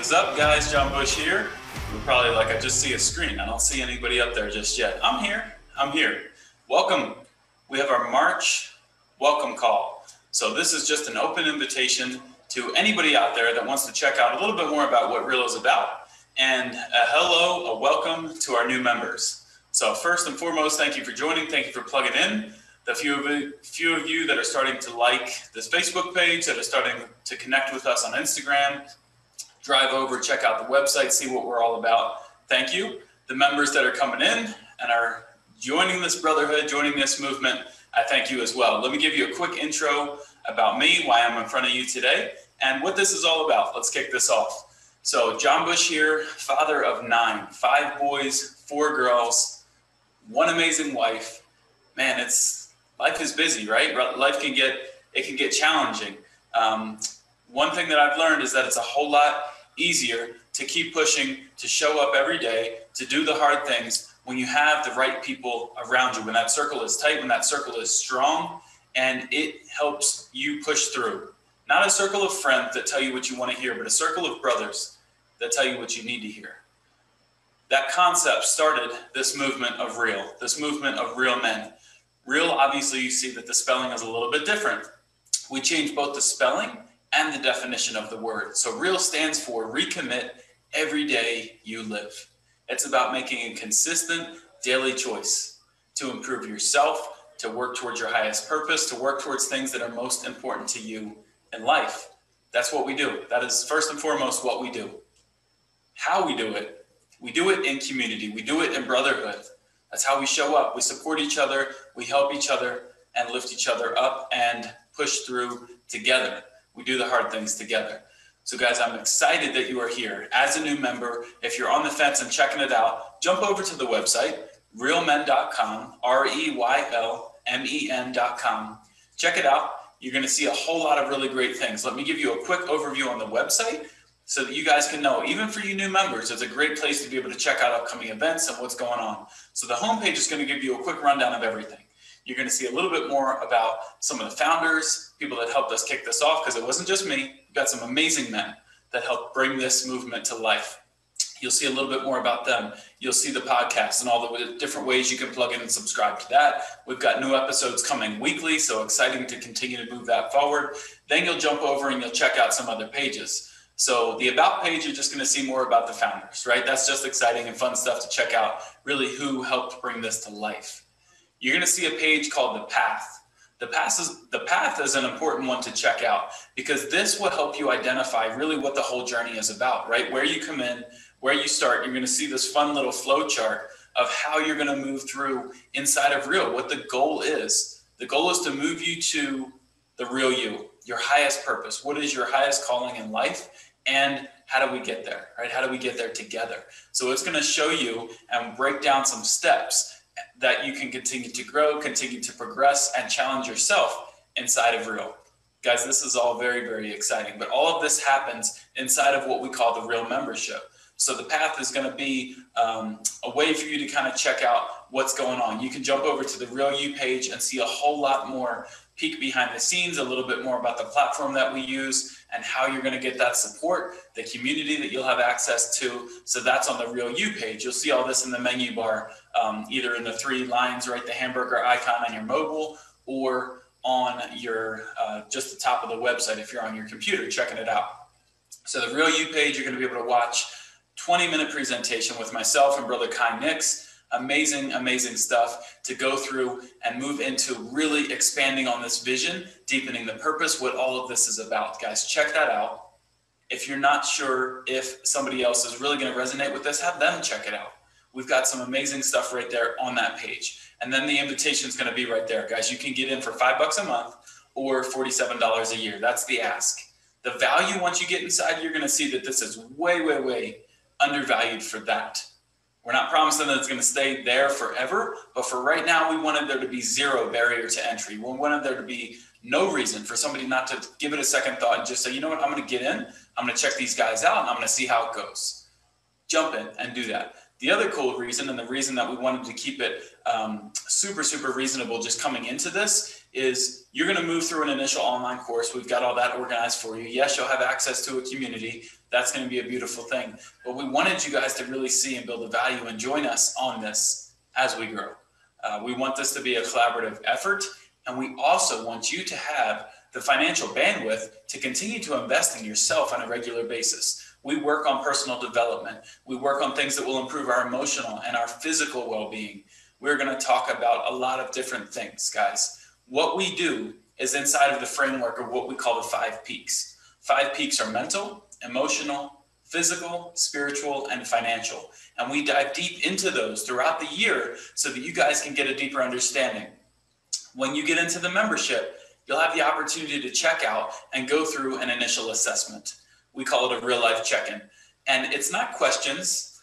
is up, guys? John Bush here. You're probably like, I just see a screen. I don't see anybody up there just yet. I'm here. Welcome. We have our March welcome call. So this is just an open invitation to anybody out there that wants to check out a little bit more about what REYL is about. And a welcome to our new members. So first and foremost, thank you for joining. Thank you for plugging in. The few of you that are starting to like this Facebook page, that are starting to connect with us on Instagram, drive over, check out the website, see what we're all about. Thank you. The members that are coming in and are joining this brotherhood, joining this movement, I thank you as well. Let me give you a quick intro about me, why I'm in front of you today, and what this is all about. Let's kick this off. So John Bush here, father of 9, 5 boys, 4 girls, 1 amazing wife. Man, life is busy, right? Life can get challenging. One thing that I've learned is that it's a whole lot easier to keep pushing, to show up every day, to do the hard things when you have the right people around you, when that circle is tight, when that circle is strong, and it helps you push through. Not a circle of friends that tell you what you want to hear, but a circle of brothers that tell you what you need to hear. That concept started this movement of REYL, this movement of real men. REYL, obviously, you see that the spelling is a little bit different. We changed both the spelling and the definition of the word. So REYL stands for recommit every day you live. It's about making a consistent daily choice to improve yourself, to work towards your highest purpose, to work towards things that are most important to you in life. That's what we do. That is first and foremost what we do. How we do it in community. We do it in brotherhood. That's how we show up. We support each other, we help each other, and lift each other up and push through together. We do the hard things together. So guys, I'm excited that you are here. As a new member, if you're on the fence and checking it out, jump over to the website, REYLmen.com, REYLmen.com. Check it out. You're going to see a whole lot of really great things. Let me give you a quick overview on the website so that you guys can know, even for you new members, it's a great place to be able to check out upcoming events and what's going on. So the homepage is going to give you a quick rundown of everything. You're going to see a little bit more about some of the founders, people that helped us kick this off, because it wasn't just me. We've got some amazing men that helped bring this movement to life. You'll see a little bit more about them. You'll see the podcast and all the different ways you can plug in and subscribe to that. We've got new episodes coming weekly, so exciting to continue to move that forward. Then you'll jump over and you'll check out some other pages. So the About page, you're just going to see more about the founders, right? That's just exciting and fun stuff to check out, really who helped bring this to life. You're going to see a page called The Path. The path is an important one to check out because this will help you identify really what the whole journey is about, right? Where you come in, where you start. You're going to see this fun little flow chart of how you're going to move through inside of REYL, what the goal is. The goal is to move you to the real you, your highest purpose. What is your highest calling in life? And how do we get there, right? How do we get there together? So it's going to show you and break down some steps that you can continue to grow, continue to progress, and challenge yourself inside of REYL. Guys, this is all very, very exciting, but all of this happens inside of what we call the REYL membership. So the path is going to be a way for you to kind of check out what's going on. You can jump over to the REYL page and see a whole lot more, peek behind the scenes, a little bit more about the platform that we use and how you're going to get that support, the community that you'll have access to. So that's on the REYL page. You'll see all this in the menu bar, either in the 3 lines, right, the hamburger icon on your mobile, or on your just the top of the website if you're on your computer checking it out. So the REYL page, you're going to be able to watch 20-minute presentation with myself and Brother Kai Nix. Amazing, amazing stuff to go through and move into really expanding on this vision, deepening the purpose, what all of this is about. Guys, check that out. If you're not sure if somebody else is really going to resonate with this, have them check it out. We've got some amazing stuff right there on that page. And then the invitation is going to be right there. Guys, you can get in for $5 a month or $47 a year. That's the ask. The value, once you get inside, you're going to see that this is way, way, way undervalued for that. We're not promising that it's going to stay there forever, but for right now, we wanted there to be 0 barrier to entry. We wanted there to be no reason for somebody not to give it a second thought and just say, you know what, I'm going to get in, I'm going to check these guys out, and I'm going to see how it goes. Jump in and do that. The other cool reason, and the reason that we wanted to keep it super, super reasonable just coming into this, is you're going to move through an initial online course. We've got all that organized for you. Yes, you'll have access to a community. That's going to be a beautiful thing. But we wanted you guys to really see and build the value and join us on this as we grow. We want this to be a collaborative effort, and we also want you to have the financial bandwidth to continue to invest in yourself on a regular basis. We work on personal development. We work on things that will improve our emotional and our physical well-being. We're going to talk about a lot of different things, guys. What we do is inside of the framework of what we call the 5 peaks. 5 peaks are mental, emotional, physical, spiritual, and financial. And we dive deep into those throughout the year so that you guys can get a deeper understanding. When you get into the membership, you'll have the opportunity to check out and go through an initial assessment. We call it a real life check-in. And it's not questions.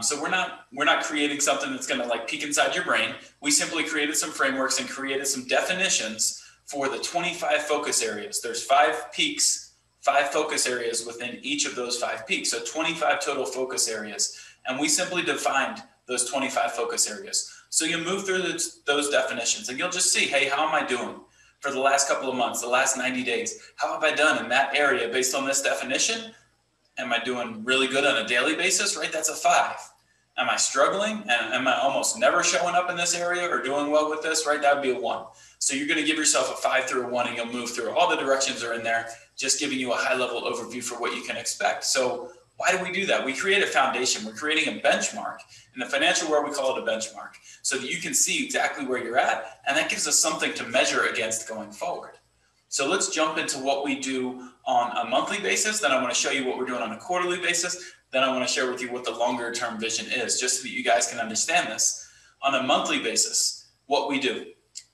So we're not creating something that's going to like peek inside your brain. We simply created some frameworks and created some definitions for the 25 focus areas. There's 5 peaks, 5 focus areas within each of those 5 peaks. So 25 total focus areas. And we simply defined those 25 focus areas. So you move through those definitions and you'll just see, hey, how am I doing for the last couple of months, the last 90 days? How have I done in that area based on this definition? Am I doing really good on a daily basis? Right, that's a 5. Am I struggling? And am I almost never showing up in this area or doing well with this? Right, that would be a 1. So you're going to give yourself a 5 through a 1 and you'll move through. All the directions are in there, just giving you a high level overview for what you can expect. So why do we do that? We create a foundation. We're creating a benchmark. In the financial world, we call it a benchmark, so that you can see exactly where you're at. And that gives us something to measure against going forward. So let's jump into what we do on a monthly basis. Then I want to show you what we're doing on a quarterly basis. Then I want to share with you what the longer term vision is, just so that you guys can understand this. On a monthly basis, what we do,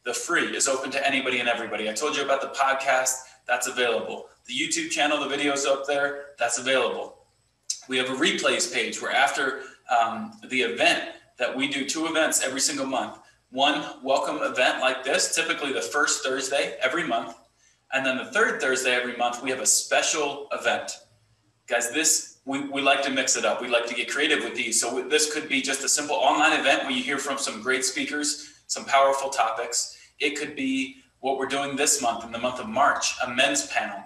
the free is open to anybody and everybody. I told you about the podcast, that's available. The YouTube channel, the videos up there, that's available. We have a replays page where after the event that we do 2 events every single month. One welcome event like this, typically the first Thursday every month. And then the third Thursday every month, we have a special event. Guys, we like to mix it up. We like to get creative with these. So this could be just a simple online event where you hear from some great speakers, some powerful topics. It could be what we're doing this month, in the month of March, a men's panel.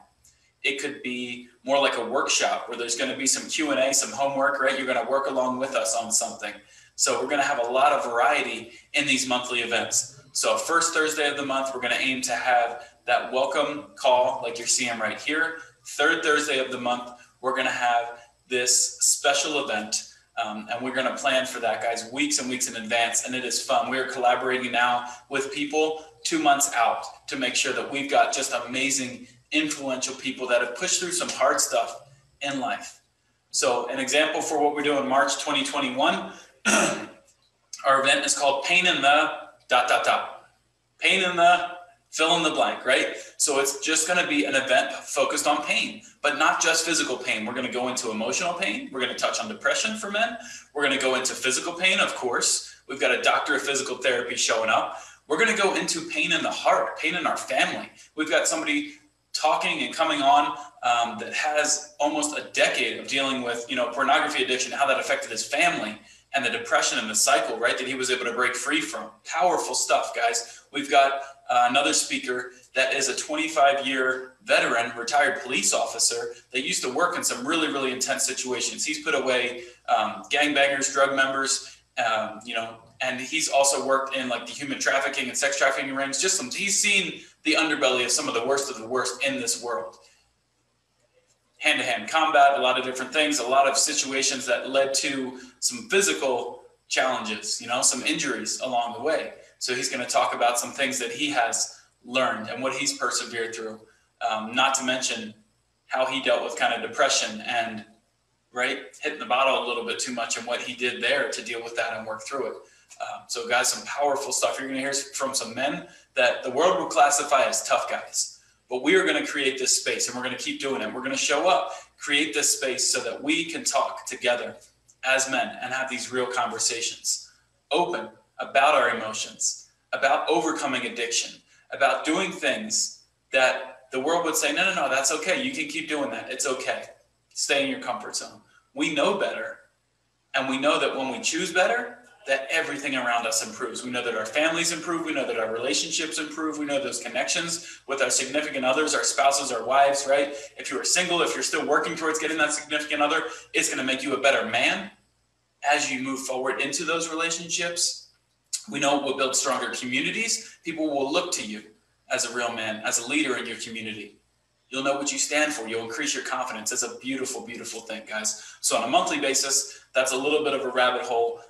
It could be more like a workshop where there's going to be some Q&A, some homework, right? You're going to work along with us on something. So we're going to have a lot of variety in these monthly events. So first Thursday of the month, we're going to aim to have that welcome call like you're seeing right here. Third Thursday of the month, we're going to have this special event. And we're going to plan for that, guys, weeks and weeks in advance. And it is fun. We are collaborating now with people 2 months out to make sure that we've got just amazing, influential people that have pushed through some hard stuff in life. So an example for what we're doing March 2021, our event is called Pain in the ... Pain in the fill in the blank, right? So it's just going to be an event focused on pain, but not just physical pain. We're going to go into emotional pain. We're going to touch on depression for men. We're going to go into physical pain, of course. We've got a doctor of physical therapy showing up. We're going to go into pain in the heart, pain in our family. We've got somebody talking and coming on that has almost a decade of dealing with, pornography addiction, how that affected his family and the depression and the cycle, right, that he was able to break free from. Powerful stuff, guys. We've got another speaker that is a 25-year veteran, retired police officer that used to work in some really, really intense situations. He's put away gangbangers, drug members, and he's also worked in like the human trafficking and sex trafficking rings. He's seen the underbelly of some of the worst in this world. Hand-to-hand combat, a lot of different things, a lot of situations that led to some physical challenges, some injuries along the way. So he's going to talk about some things that he has learned and what he's persevered through, not to mention how he dealt with kind of depression and, right, hitting the bottle a little bit too much and what he did there to deal with that and work through it. So guys, some powerful stuff. You're going to hear from some men that the world will classify as tough guys, but we are going to create this space and we're going to keep doing it. We're going to show up, create this space so that we can talk together as men and have these real conversations, open about our emotions, about overcoming addiction, about doing things that the world would say, no, that's okay. You can keep doing that. It's okay. Stay in your comfort zone. We know better. And we know that when we choose better, that everything around us improves. We know that our families improve. We know that our relationships improve. We know those connections with our significant others, our spouses, our wives, right? If you're single, if you're still working towards getting that significant other, it's going to make you a better man as you move forward into those relationships. We know it will build stronger communities. People will look to you as a real man, as a leader in your community. You'll know what you stand for. You'll increase your confidence. It's a beautiful, beautiful thing, guys. So on a monthly basis, that's a little bit of a rabbit hole,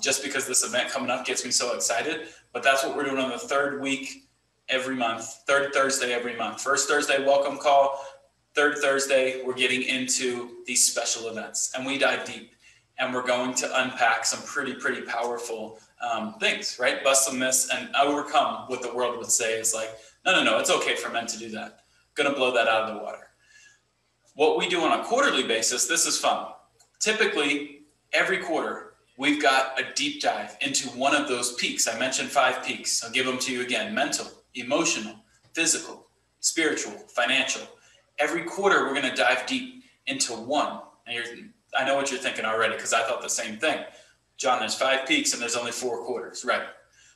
just because this event coming up gets me so excited. But that's what we're doing on the third week every month, third Thursday every month. First Thursday, welcome call. Third Thursday, we're getting into these special events, and we dive deep. And we're going to unpack some pretty powerful things, right? Bust some myths and overcome what the world would say is like, no, it's okay for men to do that. Gonna blow that out of the water. What we do on a quarterly basis, this is fun. Typically, every quarter, we've got a deep dive into one of those peaks. I mentioned 5 peaks. I'll give them to you again: mental, emotional, physical, spiritual, financial. Every quarter, we're gonna dive deep into one. And I know what you're thinking already, because I thought the same thing. John, there's 5 peaks and there's only 4 quarters, right?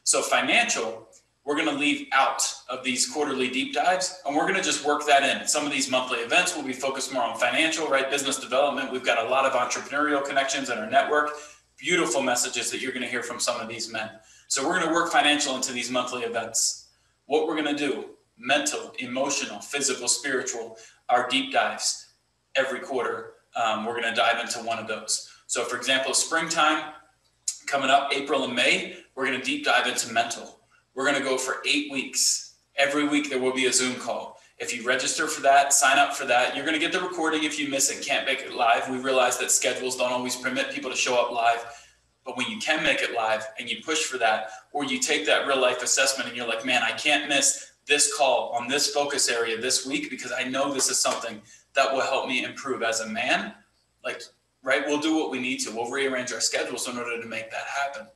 So financial, we're going to leave out of these quarterly deep dives, and we're going to just work that in. Some of these monthly events will be focused more on financial, right? Business development. We've got a lot of entrepreneurial connections in our network. Beautiful messages that you're going to hear from some of these men. So we're going to work financial into these monthly events. What we're going to do: mental, emotional, physical, spiritual, our deep dives every quarter. We're going to dive into one of those. So for example, springtime coming up, April and May, we're going to deep dive into mental. We're going to go for 8 weeks. Every week there will be a Zoom call. If you register for that, sign up for that, you're going to get the recording. If you miss it, can't make it live, we realize that schedules don't always permit people to show up live. But when you can make it live and you push for that, or you take that real life assessment and you're like, man, I can't miss this call on this focus area this week because I know this is something that will help me improve as a man, like, right? We'll do what we need to. We'll rearrange our schedules in order to make that happen.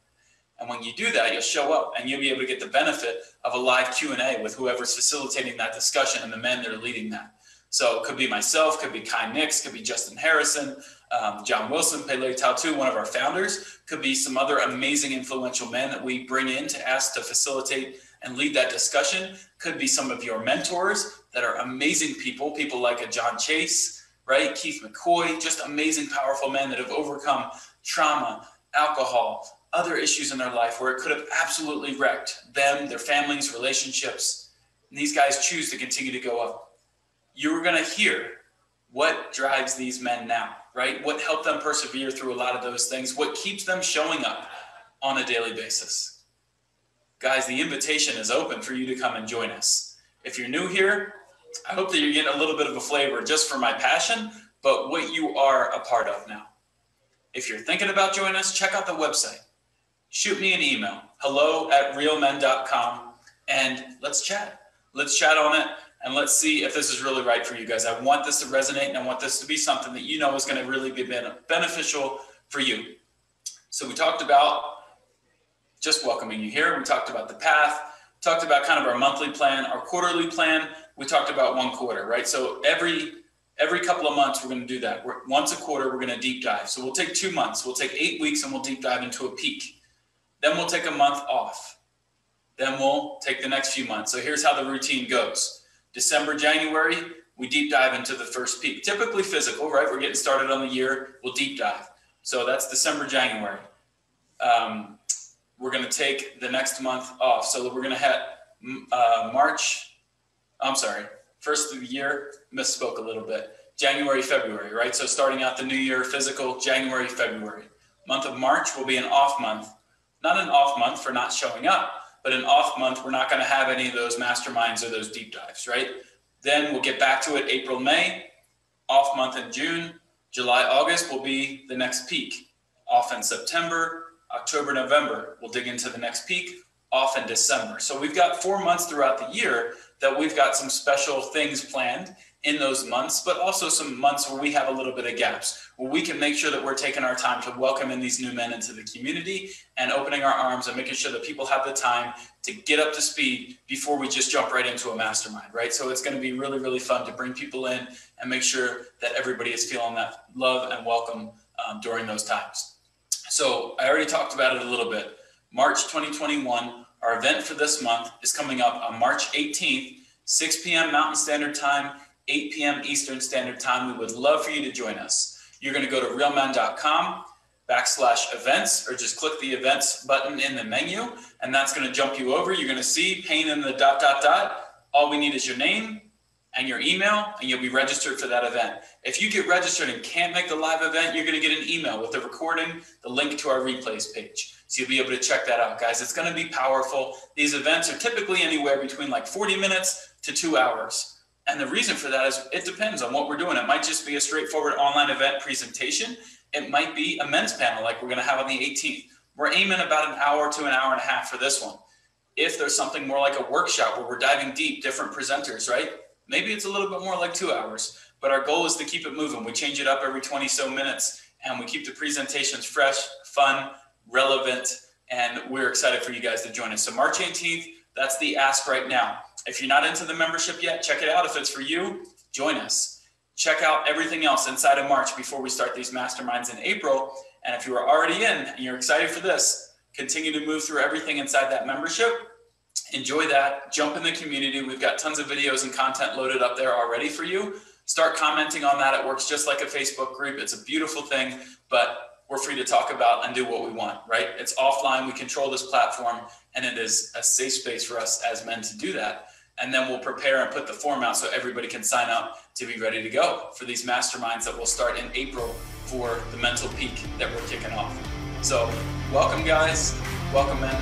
And when you do that, you'll show up and you'll be able to get the benefit of a live Q&A with whoever's facilitating that discussion and the men that are leading that. So it could be myself, could be Kai Nix, could be Justin Harrison, John Wilson, Pele Tautu, one of our founders, could be some other amazing influential men that we bring in to ask to facilitate and lead that discussion. Could be some of your mentors that are amazing people like a John Chase, right? Keith McCoy, just amazing, powerful men that have overcome trauma, alcohol, other issues in their life where it could have absolutely wrecked them, their families, relationships. And these guys choose to continue to go up. You're going to hear what drives these men now, right? What helped them persevere through a lot of those things? What keeps them showing up on a daily basis? Guys, the invitation is open for you to come and join us. If you're new here, I hope that you're getting a little bit of a flavor just for my passion, but what you are a part of now. If you're thinking about joining us, check out the website. Shoot me an email, hello@reylmen.com, and let's chat. Let's chat on it, and let's see if this is really right for you guys. I want this to resonate, and I want this to be something that you know is going to really be beneficial for you. So we talked about just welcoming you here. We talked about the path, talked about kind of our monthly plan, our quarterly plan. We talked about 1 quarter, right? So every couple of months, we're going to do that. Once a quarter, we're going to deep dive. So we'll take 2 months. We'll take 8 weeks, and we'll deep dive into a peak. Then we'll take a month off. Then we'll take the next few months. So here's how the routine goes. December, January, we deep dive into the first peak. Typically physical, right? We're getting started on the year. We'll deep dive. So that's December, January. We're going to take the next month off. So we're going to hit first of the year, misspoke a little bit. January, February, right? So starting out the new year, physical, January, February. Month of March will be an off month. Not an off month for not showing up, but an off month, we're not going to have any of those masterminds or those deep dives, right? Then we'll get back to it April, May, off month in June. July, August will be the next peak. Off in September, October, November, we'll dig into the next peak. Off in December. So we've got 4 months throughout the year that we've got some special things planned in those months, but also some months where we have a little bit of gaps, where we can make sure that we're taking our time to welcome in these new men into the community and opening our arms and making sure that people have the time to get up to speed before we just jump right into a mastermind, right? So it's going to be really, really fun to bring people in and make sure that everybody is feeling that love and welcome during those times. So I already talked about it a little bit. March 2021, our event for this month is coming up on March 18th, 6 p.m. Mountain Standard Time, 8 p.m. Eastern Standard Time. We would love for you to join us. You're going to go to REYLmen.com/events, or just click the events button in the menu, and that's going to jump you over. You're going to see Payne in the ... All we need is your name and your email, and you'll be registered for that event. If you get registered and can't make the live event, you're going to get an email with the recording, the link to our replays page. So you'll be able to check that out, guys. It's going to be powerful. These events are typically anywhere between like 40 minutes to 2 hours. And the reason for that is it depends on what we're doing. It might just be a straightforward online event presentation. It might be a men's panel like we're going to have on the 18th. We're aiming about an hour to an hour and a half for this one. If there's something more like a workshop where we're diving deep, different presenters, right? Maybe it's a little bit more like 2 hours, but our goal is to keep it moving. We change it up every 20 so minutes, and we keep the presentations fresh, fun, relevant, and we're excited for you guys to join us. So March 18th, that's the ask right now. If you're not into the membership yet, check it out. If it's for you, join us. Check out everything else inside of March before we start these masterminds in April. And if you are already in and you're excited for this, continue to move through everything inside that membership. Enjoy that. Jump in the community. We've got tons of videos and content loaded up there already for you. Start commenting on that. It works just like a Facebook group. It's a beautiful thing, but we're free to talk about and do what we want, right? It's offline. We control this platform, and it is a safe space for us as men to do that. And then we'll prepare and put the form out so everybody can sign up to be ready to go for these masterminds that will start in April for the mental peak that we're kicking off. So welcome, guys. Welcome, men.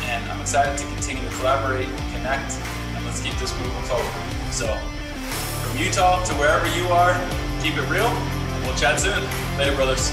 And I'm excited to continue to collaborate, connect, and let's keep this moving forward. So from Utah to wherever you are, keep it real, and we'll chat soon. Later, brothers.